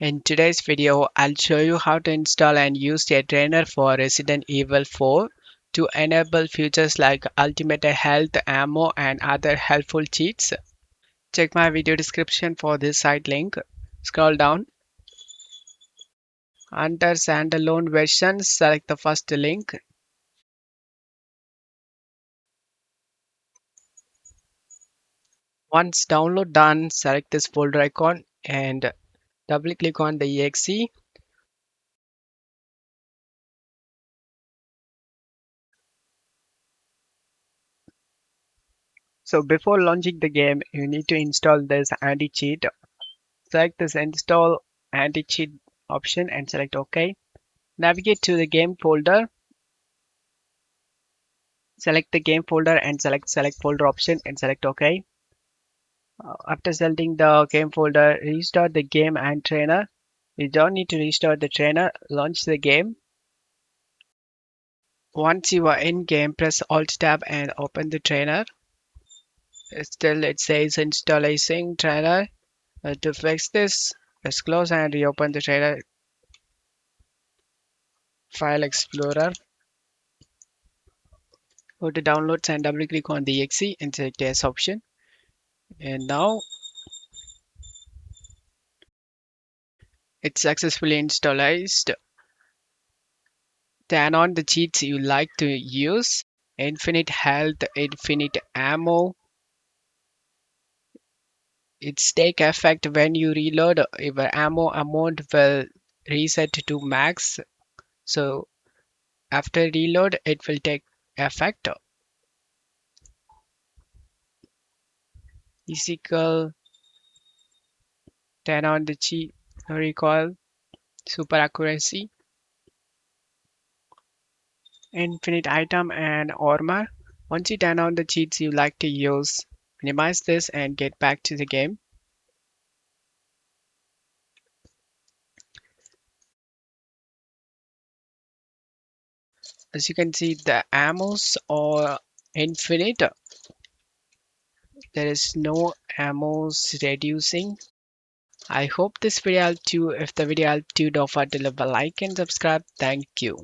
In today's video, I'll show you how to install and use a trainer for Resident Evil 4 to enable features like ultimate health, ammo, and other helpful cheats. Check my video description for this site link. Scroll down. Under standalone version, select the first link. Once download done, select this folder icon and double click on the exe. So before launching the game, you need to install this anti-cheat. Select this install anti-cheat option and select OK. Navigate to the game folder. Select the game folder and select folder option and select OK. After selecting the game folder, restart the game and trainer. You don't need to restart the trainer. Launch the game. Once you are in game, press Alt Tab and open the trainer. Still, it says installing trainer. To fix this, press close and reopen the trainer file explorer. Go to downloads and double click on the exe and select yes option. And now it's successfully installed. Turn on the cheats you like to use. Infinite health, infinite ammo. It's take effect when you reload. Your ammo amount will reset to max. So after reload, it will take effect. Physical. Turn on the cheat recoil, super accuracy, infinite item and armor. Once you turn on the cheats you like to use, minimize this and get back to the game. As you can see, the ammos are infinite. There is no ammos reducing. I hope this video helped you. If the video helped you, don't forget to leave a like and subscribe. Thank you.